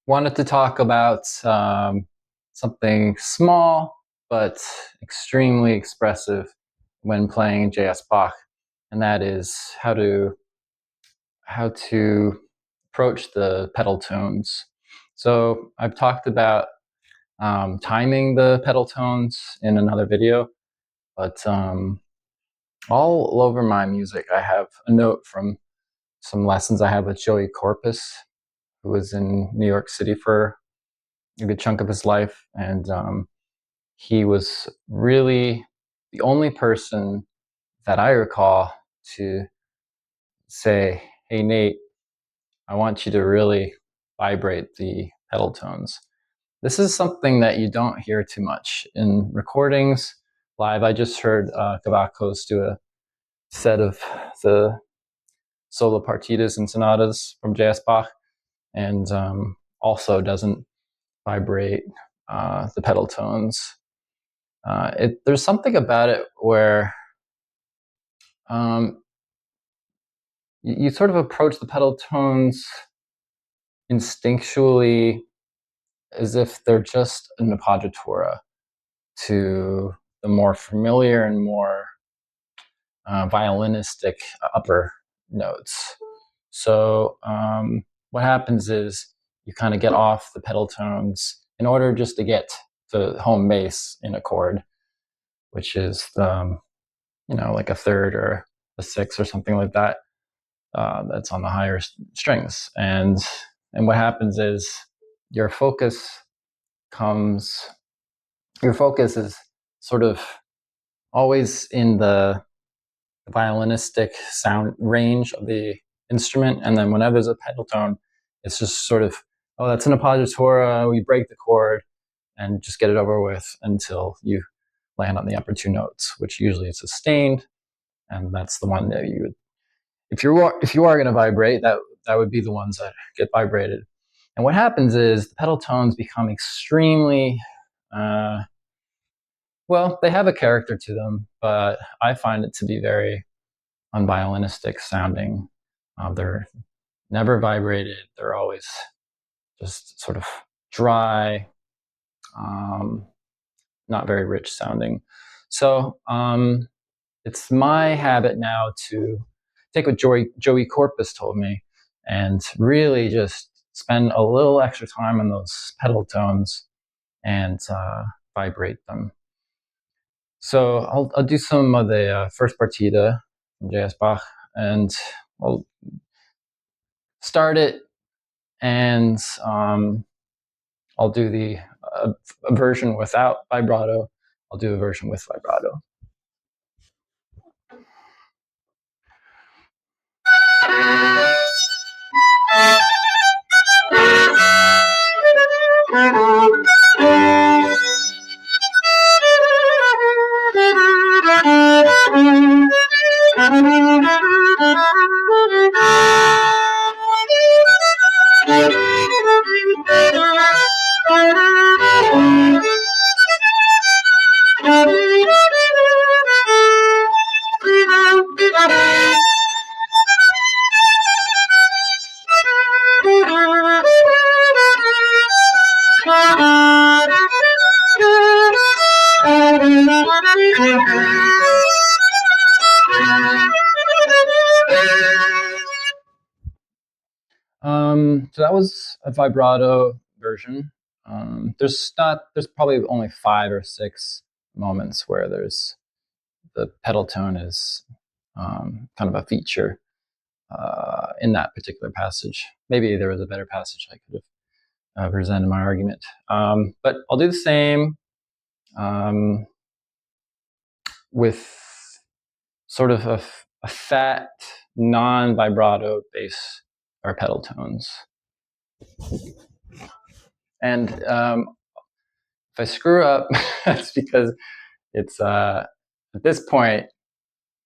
Wanted to talk about something small but extremely expressive when playing J.S. Bach, and that is how to approach the pedal tones. So I've talked about timing the pedal tones in another video, but all over my music I have a note from some lessons I had with Joey Corpus, who was in New York City for a good chunk of his life, and he was really the only person that I recall to say, "Hey Nate, I want you to really vibrate the pedal tones." This is something that you don't hear too much in recordings. Live, I just heard Cavacos do a set of the solo partitas and sonatas from J.S. Bach, and also doesn't vibrate the pedal tones. There's something about it where um, you sort of approach the pedal tones instinctually as if they're just an appoggiatura to the more familiar and more violinistic upper notes. So what happens is you kind of get off the pedal tones in order just to get to home base in a chord, which is like a third or a sixth or something like that. That's on the higher strings, and what happens is your focus comes. Your focus is sort of always in the violinistic sound range of the instrument, and then whenever there's a pedal tone, it's just sort of, oh, that's an appoggiatura. We break the chord and just get it over with until you land on the upper two notes, which usually is sustained, and that's the one that you would, if you are going to vibrate, that would be the ones that get vibrated. And what happens is the pedal tones become extremely well, they have a character to them, but I find it to be very unviolinistic sounding. They're never vibrated. They're always just sort of dry, not very rich sounding. So it's my habit now to take what Joey Corpus told me and really just spend a little extra time on those pedal tones and vibrate them. So I'll do some of the first partita from J.S. Bach, and I'll start it, and I'll do a version without vibrato. I'll do a version with vibrato. So that was a vibrato version. There's probably only 5 or 6 moments where the pedal tone is kind of a feature in that particular passage. Maybe there was a better passage I could have presented my argument. But I'll do the same with sort of a fat, non-vibrato bass or pedal tones. And if I screw up, that's because it's at this point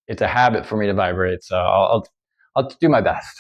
it's a habit for me to vibrate. So I'll do my best.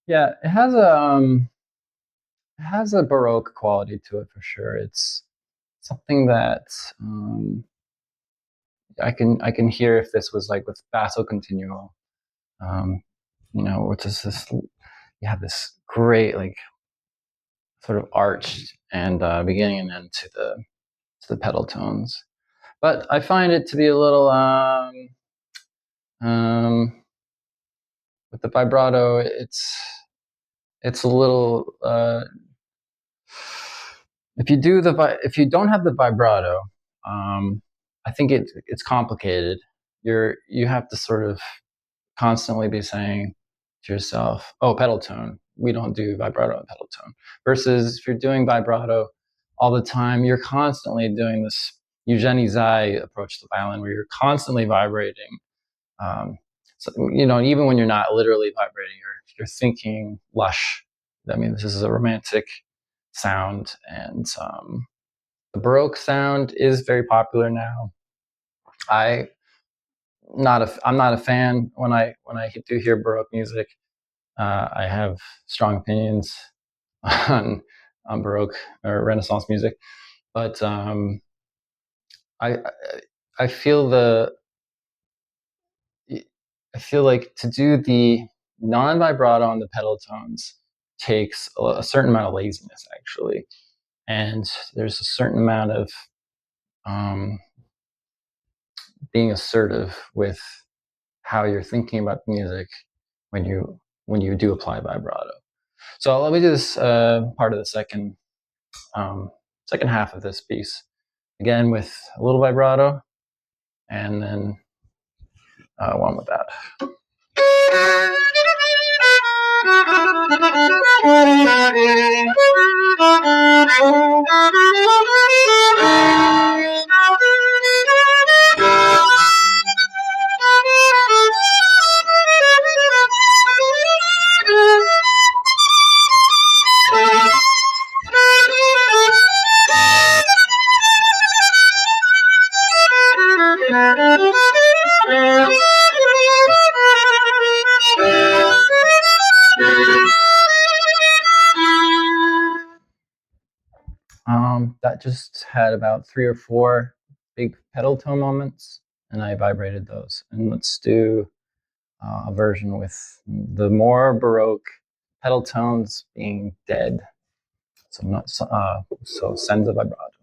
Yeah, it has a Baroque quality to it for sure. It's something that I can hear if this was like with basso continuo, um, which is this, you have this great like sort of arched and beginning and end to the pedal tones. But I find it to be a little um, with the vibrato. It's a little if you don't have the vibrato, um, I think it's complicated. You have to sort of constantly be saying to yourself, "Oh, pedal tone. We don't do vibrato and pedal tone." Versus if you're doing vibrato all the time, you're constantly doing this Eugenie Zai approach to the violin, where you're constantly vibrating. Um, so, even when you're not literally vibrating, you're thinking lush. I mean, this is a romantic sound, and the Baroque sound is very popular now. I I'm not a fan when I do hear Baroque music. I have strong opinions on Baroque or Renaissance music, but I I feel I feel like to do the non-vibrato on the pedal tones takes a certain amount of laziness, actually, and there's a certain amount of um, being assertive with how you're thinking about music when you do apply vibrato. So let me do this part of the second half of this piece again with a little vibrato, and then one without. That just had about 3 or 4 big pedal tone moments, and I vibrated those. And let's do a version with the more Baroque pedal tones being dead. So not so senza vibrato.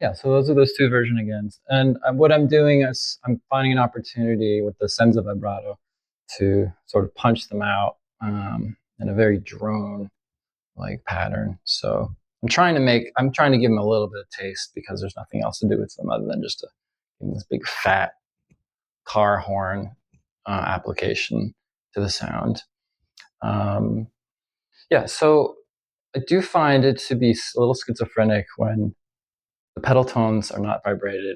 Yeah, so those are those two version again. And what I'm doing is I'm finding an opportunity with the senza vibrato to sort of punch them out in a very drone like pattern. So I'm trying to give them a little bit of taste, because there's nothing else to do with them other than just to give them this big fat car horn application to the sound. Yeah, so I do find it to be a little schizophrenic when the pedal tones are not vibrated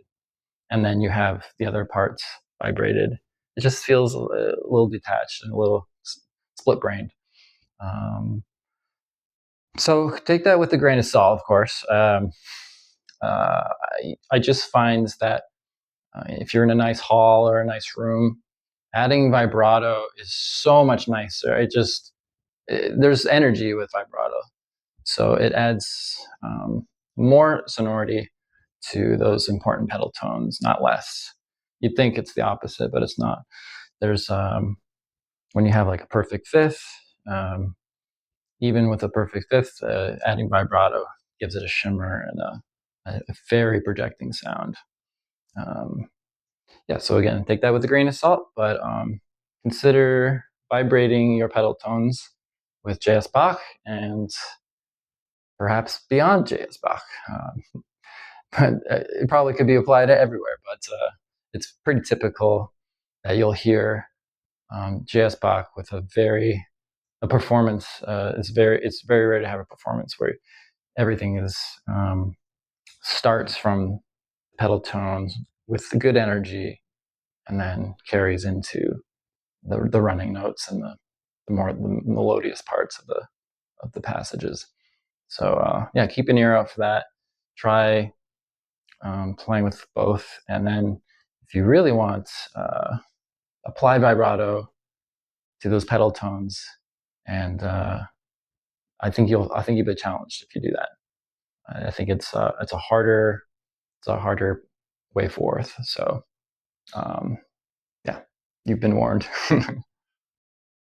and then you have the other parts vibrated. It just feels a little detached and a little split brained. So take that with a grain of salt, of course. I just find that if you're in a nice hall or a nice room, adding vibrato is so much nicer. There's energy with vibrato, so it adds more sonority to those important pedal tones, not less. You'd think it's the opposite, but it's not. There's when you have like a perfect fifth, even with a perfect fifth, adding vibrato gives it a shimmer and a very projecting sound. Yeah, so again, take that with a grain of salt, but consider vibrating your pedal tones with J.S. Bach, and perhaps beyond J.S. Bach. But it probably could be applied everywhere. But it's pretty typical that you'll hear J.S. Bach with a performance. It's very rare to have a performance where everything is starts from pedal tones with the good energy, and then carries into the running notes and the more the melodious parts of the passages. So yeah, keep an ear out for that. Try playing with both, and then if you really want, apply vibrato to those pedal tones, and I think you'll be challenged if you do that. I think it's a harder way forth. So yeah, you've been warned.